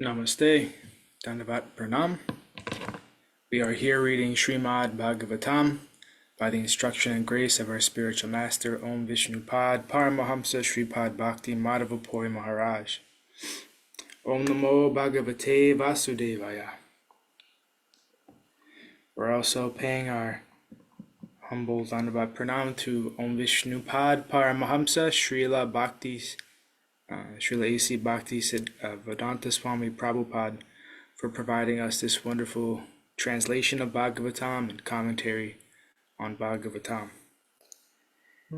Namaste, Dandavat Pranam. We are here reading Srimad Bhagavatam by the instruction and grace of our spiritual master, Om Vishnupad Paramahamsa Sripad Bhakti Madhava Puri Maharaj. Om Namo Bhagavate Vasudevaya. We're also paying our humble Dandavat Pranam to Om Vishnupad Paramahamsa Srila Srila A.C. Bhakti Vedanta Swami Prabhupada for providing us this wonderful translation of Bhagavatam and commentary on Bhagavatam.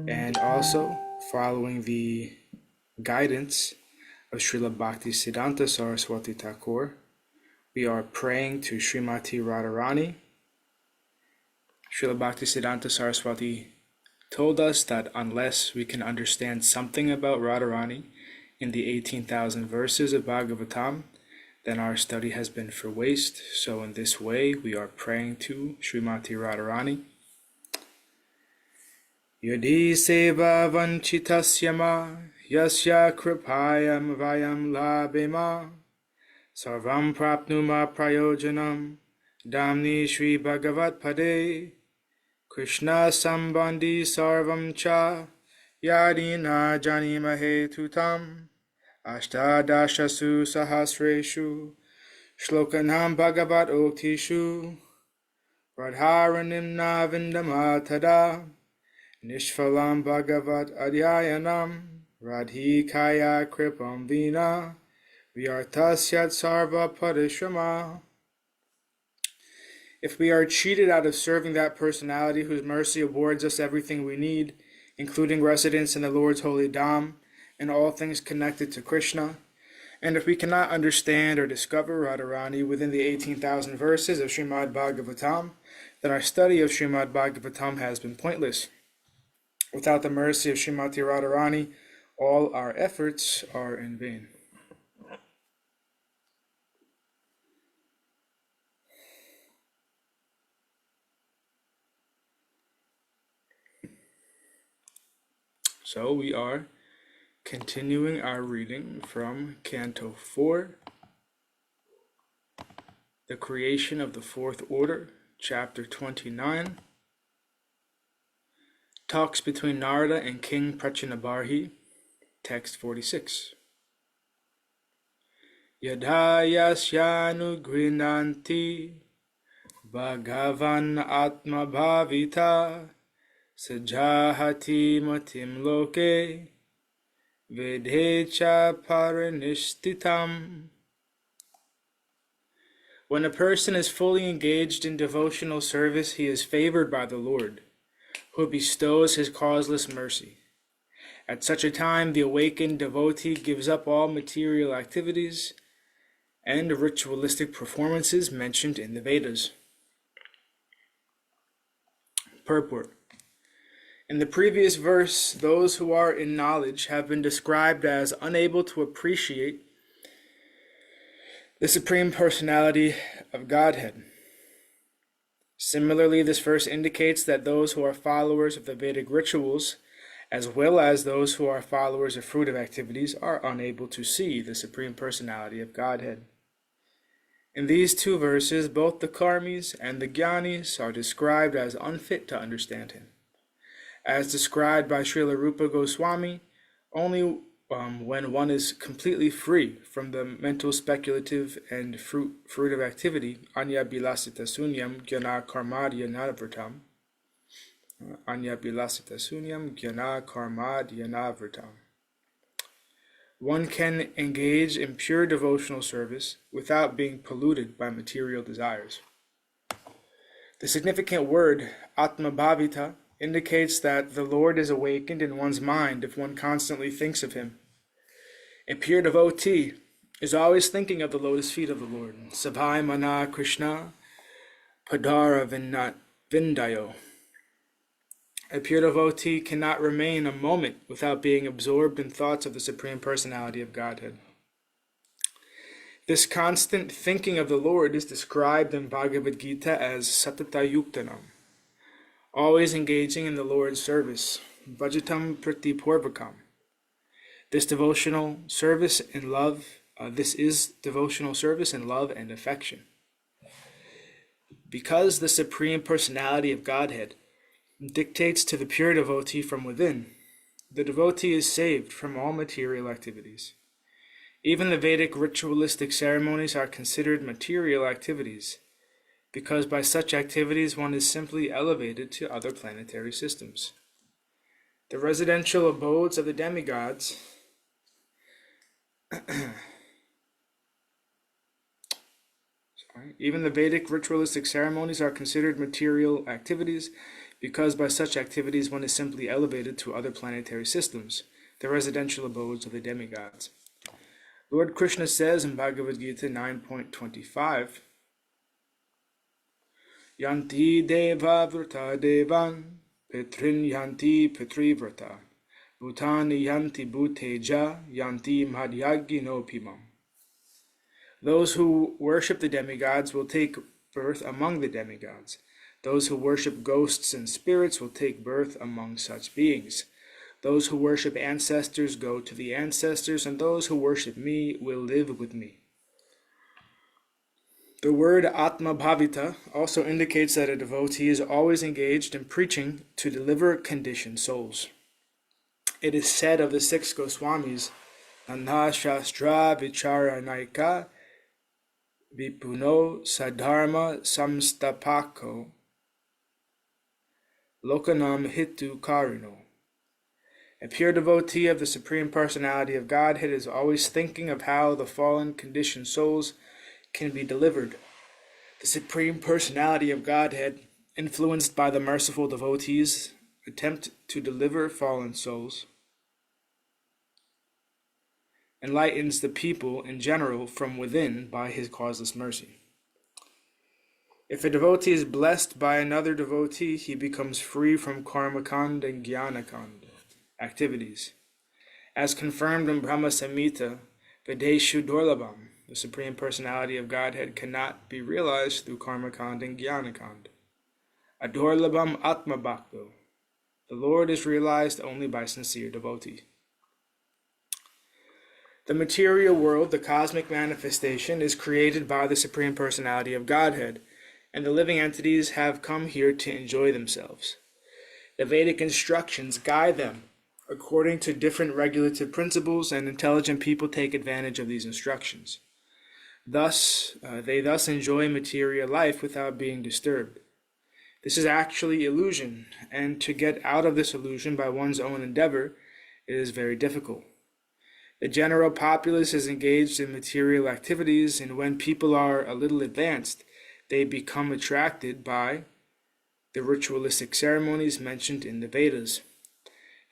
And also following the guidance of Srila Bhaktisiddhanta Saraswati Thakur, we are praying to Srimati Radharani. Srila Bhaktisiddhanta Saraswati told us that unless we can understand something about Radharani in the 18,000 verses of Bhagavatam, then our study has been for waste. So in this way, we are praying to Srimati Radharani. Yadi seva vanchitasya ma, yasya kripayam vayam labema, sarvam prapnuma prayojanam, damni Shri Bhagavat Pade, Krishna sambandhi sarvam cha, Yadina janimahe tutam ashtadashasu sahasreshu shlokanam bhagavat oktishu radharanim navindamatада nishphalam bhagavat adhyayanam radhikaya kripam vina vyartasyat sarva parishrama. If we are cheated out of serving that personality whose mercy awards us everything we need, including residence in the Lord's holy Dham and all things connected to Krishna, and if we cannot understand or discover Radharani within the 18,000 verses of Srimad Bhagavatam, then our study of Srimad Bhagavatam has been pointless. Without the mercy of Srimati Radharani, all our efforts are in vain. So we are continuing our reading from Canto 4, The Creation of the Fourth Order, Chapter 29, Talks between Nārada and King Prācīnabarhi, Text 46. Yadha yasyanu grinanti Bhagavan Atma Bhavita Sajahati matim loke vedhecha paranishtitam. When a person is fully engaged in devotional service, he is favored by the Lord, who bestows his causeless mercy. At such a time, the awakened devotee gives up all material activities and ritualistic performances mentioned in the Vedas. Purport. In the previous verse, those who are in knowledge have been described as unable to appreciate the Supreme Personality of Godhead. Similarly, this verse indicates that those who are followers of the Vedic rituals, as well as those who are followers of fruitive activities, are unable to see the Supreme Personality of Godhead. In these two verses, both the karmis and the jnanis are described as unfit to understand him. As described by Srila Rupa Goswami, only when one is completely free from the mental, speculative, and fruitive activity, anya bilasita sunyam jnana karmadya navritam, anya bilasita sunyam jnana karmadya navritam, one can engage in pure devotional service without being polluted by material desires. The significant word Atma Bhavita indicates that the Lord is awakened in one's mind if one constantly thinks of him. A pure devotee is always thinking of the lotus feet of the Lord. Sabhai Mana Krishna Padara Vindayo. A pure devotee cannot remain a moment without being absorbed in thoughts of the Supreme Personality of Godhead. This constant thinking of the Lord is described in Bhagavad Gita as Satata Yuktanam, always engaging in the Lord's service, Bhajatam Prati Purvakam. This devotional service in love This is devotional service in love and affection. Because the Supreme Personality of Godhead dictates to the pure devotee from within, the devotee is saved from all material activities. Even the Vedic ritualistic ceremonies are considered material activities, because by such activities one is simply elevated to other planetary systems. The residential abodes of the demigods Even the Vedic ritualistic ceremonies are considered material activities, because by such activities one is simply elevated to other planetary systems, the residential abodes of the demigods. Lord Krishna says in Bhagavad Gita 9.25, Yanti deva vrta devan, petrin yanti petrivrta, bhutani yanti bhuteja, yanti madhyagi no pimam. Those who worship the demigods will take birth among the demigods. Those who worship ghosts and spirits will take birth among such beings. Those who worship ancestors go to the ancestors, and those who worship me will live with me. The word Atma Bhavita also indicates that a devotee is always engaged in preaching to deliver conditioned souls. It is said of the six Goswamis, Nandha Shastra Vichara Naika Vipuno Sadharma Samstapako Lokanam Hitu Karino. A pure devotee of the Supreme Personality of Godhead is always thinking of how the fallen conditioned souls can be delivered. The Supreme Personality of Godhead, influenced by the merciful devotees, attempt to deliver fallen souls, enlightens the people in general from within by his causeless mercy. If a devotee is blessed by another devotee, he becomes free from karmakand and jnanakand activities. As confirmed in Brahma Samhita, Vedeshu Durlabham, the Supreme Personality of Godhead cannot be realized through karmakand and jnanakand. Adurlabham Atma Bhakto, the Lord is realized only by sincere devotee. The material world, the cosmic manifestation, is created by the Supreme Personality of Godhead, and the living entities have come here to enjoy themselves. The Vedic instructions guide them according to different regulative principles, and intelligent people take advantage of these instructions. They thus enjoy material life without being disturbed. This is actually illusion, and to get out of this illusion by one's own endeavor is very difficult. The general populace is engaged in material activities, and when people are a little advanced, they become attracted by the ritualistic ceremonies mentioned in the Vedas.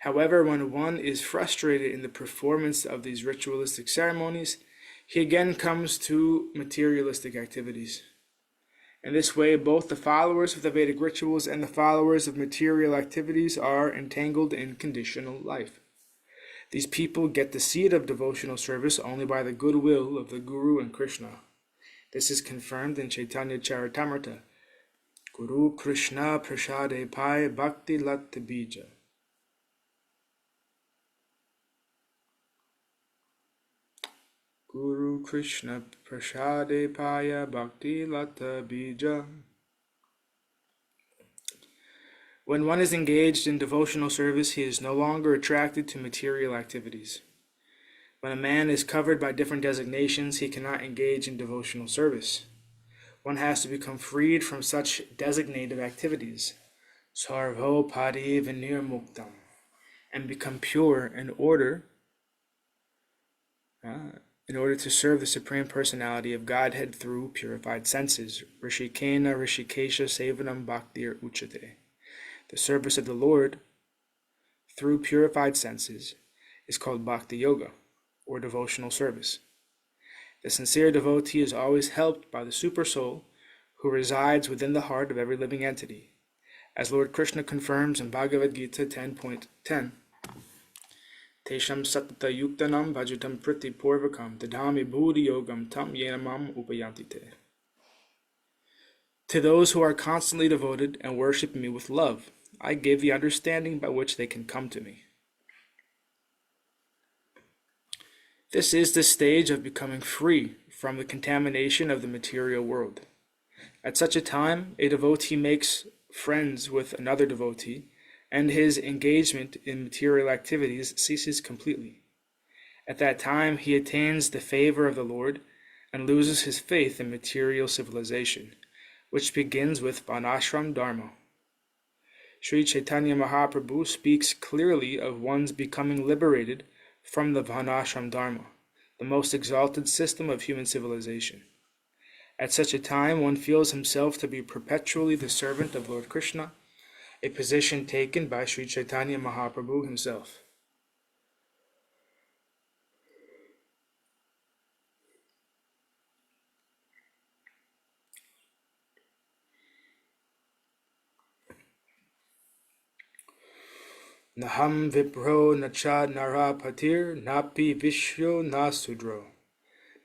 However, when one is frustrated in the performance of these ritualistic ceremonies, he again comes to materialistic activities. In this way, both the followers of the Vedic rituals and the followers of material activities are entangled in conditional life. These people get the seed of devotional service only by the goodwill of the Guru and Krishna. This is confirmed in Chaitanya Charitamrita. Guru Krishna Prasade Pai Bhakti Latta Bija. Guru Krishna Prasade Paya Bhakti Latta Bija. When one is engaged in devotional service, he is no longer attracted to material activities. When a man is covered by different designations, he cannot engage in devotional service. One has to become freed from such designative activities, sarvo pari vinirmuktam, and become pure in order to serve the Supreme Personality of Godhead through purified senses. Rishikena Rishikesha Sevanam Bhaktir Uchate. The service of the Lord through purified senses is called Bhakti Yoga, or devotional service. The sincere devotee is always helped by the Super Soul who resides within the heart of every living entity. As Lord Krishna confirms in Bhagavad Gita 10.10, Tesham Satata Yuktanam Bhajatam Priti Purvakam Dadhami Bhudi Yogam Tam Yenamam Upayantite. To those who are constantly devoted and worship me with love, I give the understanding by which they can come to me. This is the stage of becoming free from the contamination of the material world. At such a time, a devotee makes friends with another devotee, and his engagement in material activities ceases completely. At that time, he attains the favor of the Lord and loses his faith in material civilization, which begins with Varnashram Dharma. Sri Chaitanya Mahaprabhu speaks clearly of one's becoming liberated from the Varnashram Dharma, the most exalted system of human civilization. At such a time, one feels himself to be perpetually the servant of Lord Krishna, a position taken by Sri Chaitanya Mahaprabhu himself. Naham vipro nacha narapatir napi vishyo nasudro.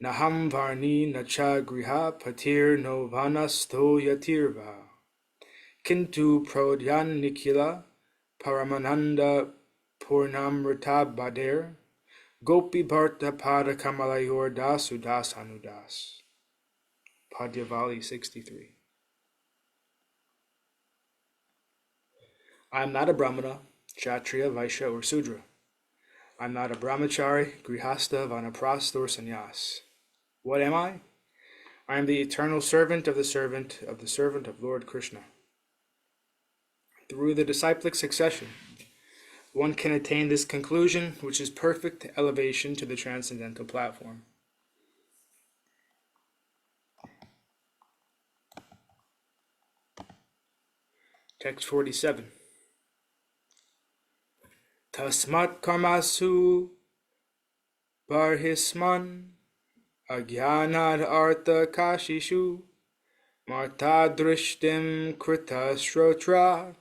Naham varni nacha griha patir no vanasto yatirva. Kintu prodyan nikila paramananda purnamrita bader. Gopi bharta pada kamalayor dasudas anudas. Padyavali 63. I am not a Brahmana, Kshatriya, Vaishya, or Sudra. I am not a Brahmachari, Grihastha, Vanaprastha, or Sannyas. What am I? I am the eternal servant of the servant of the servant of Lord Krishna. Through the disciplic succession, one can attain this conclusion, which is perfect elevation to the transcendental platform. Text 47. Tasmat karmasu barhisman agyanad artha kashishu marta drishtim krita shrotra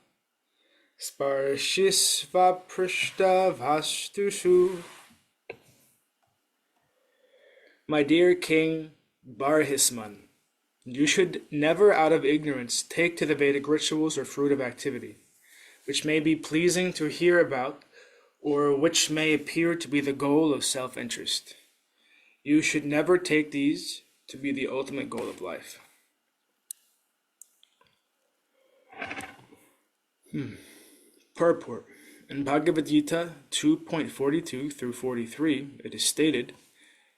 sparshisva prishta vastushu. My dear King Barhisman, you should never out of ignorance take to the Vedic rituals or fruit of activity, which may be pleasing to hear about or which may appear to be the goal of self-interest. You should never take these to be the ultimate goal of life. Purport. In Bhagavad Gita 2.42 through 43, it is stated,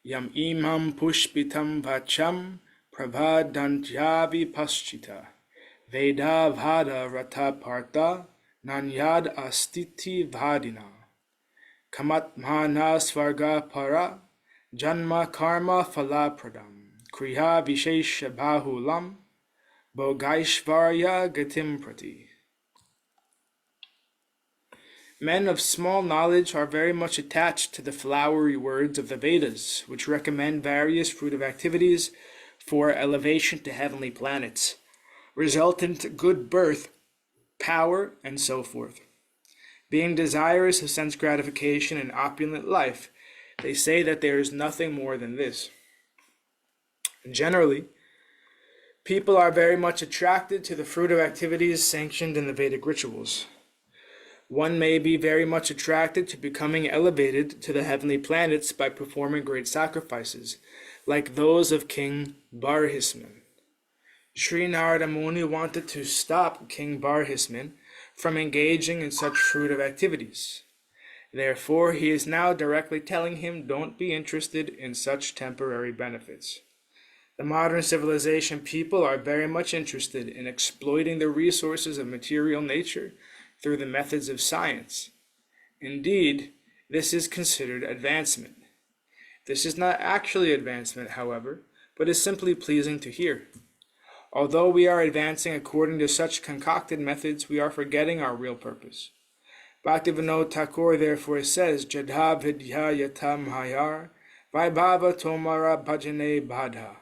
Yam imam pushpitam vacham pravadantyavi paschita Veda vada rata partha nanyad astiti vadina Kamatmana svarga para janma karma falapradam kriya vishesha bahulam bogaishvarya gatim prati. Men of small knowledge are very much attached to the flowery words of the Vedas, which recommend various fruitive activities for elevation to heavenly planets, resultant good birth, power, and so forth. Being desirous of sense gratification and opulent life, they say that there is nothing more than this. Generally, people are very much attracted to the fruit of activities sanctioned in the Vedic rituals. One may be very much attracted to becoming elevated to the heavenly planets by performing great sacrifices, like those of King Barhisman. Sri Nārada Muni wanted to stop King Barhisman from engaging in such fruitive activities. Therefore, he is now directly telling him, don't be interested in such temporary benefits. The modern civilization people are very much interested in exploiting the resources of material nature through the methods of science. Indeed, this is considered advancement. This is not actually advancement, however, but is simply pleasing to hear. Although we are advancing according to such concocted methods, we are forgetting our real purpose. Bhaktivedanta Thakur therefore says, Jadha vidya yata mahayar, vaibhava tomara bhajane badha.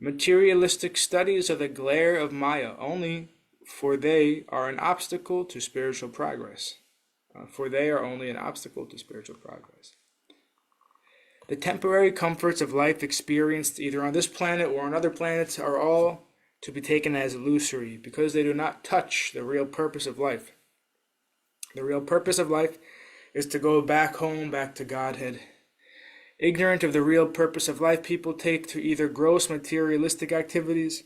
Materialistic studies are the glare of Maya only, for they are an obstacle to spiritual progress. The temporary comforts of life experienced either on this planet or on other planets are all to be taken as illusory because they do not touch the real purpose of life. The real purpose of life is to go back home, back to Godhead, Ignorant of the real purpose of life, people take to either gross materialistic activities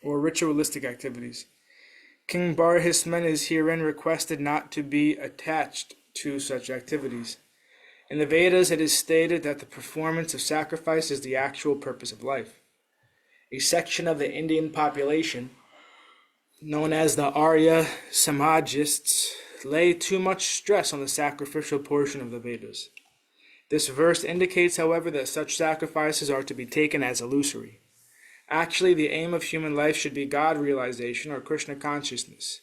or ritualistic activities. King Barhisman is herein requested not to be attached to such activities. In the Vedas, it is stated that the performance of sacrifice is the actual purpose of life. A section of the Indian population, known as the Arya Samajists, lay too much stress on the sacrificial portion of the Vedas. This verse indicates, however, that such sacrifices are to be taken as illusory. Actually, the aim of human life should be God realization or Krishna consciousness.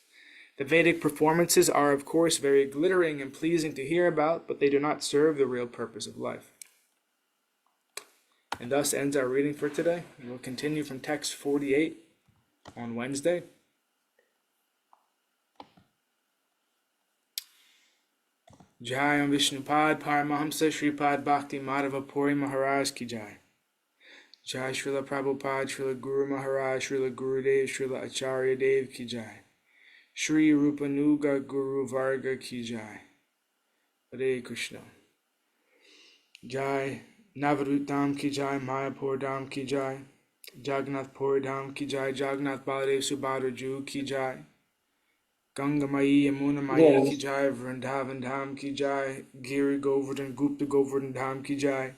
The Vedic performances are, of course, very glittering and pleasing to hear about, but they do not serve the real purpose of life. And thus ends our reading for today. We will continue from text 48 on Wednesday. Jai Om Vishnupad Paramahamsa Sripad Bhakti Madhava Puri Maharaj Ki Jai. Jai Srila Prabhupada, Srila Guru Maharaj, Srila Gurudev, Srila Acharya Dev Ki Jai. Shri Rupanuga Guru Varga Ki Jai. Hare Krishna. Jai Navadvip Dham Ki Jai, Mayapur Dham Ki Jai. Jagannath Puri Dham Ki Jai, Jagannath Baladev Subhadra Ju Ki Jai. Ganga Mai Yamuna Mai Ki Jai, Vrindavan Dham Ki Jai. Giri Govardhan Gupta Govardhan Dham Ki Jai.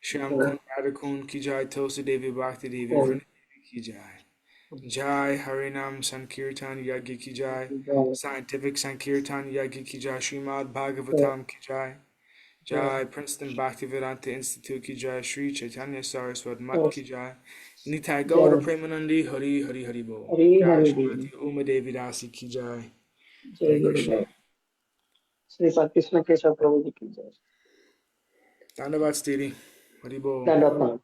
Shyam Kund Radhakund Ki Jai, Tulsi Devi Bhakti Devi Vrindavan Ki Jai. Jai Harinam Sankirtan Yagya Ki Jai. Scientific Sankirtan Yagya Ki Jai. Srimad Bhagavatam Ki Jai. Jai Princeton Bhaktivedanta Institute Ki Jai. Sri Chaitanya Saraswat Mat Ki Jai. Nitai Gaura Premanandi Hari Hari Hari Bol. Jai Shrimati Uma Devi Dasi Ki Jai. Hare Krishna. Sripad Krishna Keshav Prabhu Ji Ki Jai. Dandavat Stiri. Hari Bol. Dandavat.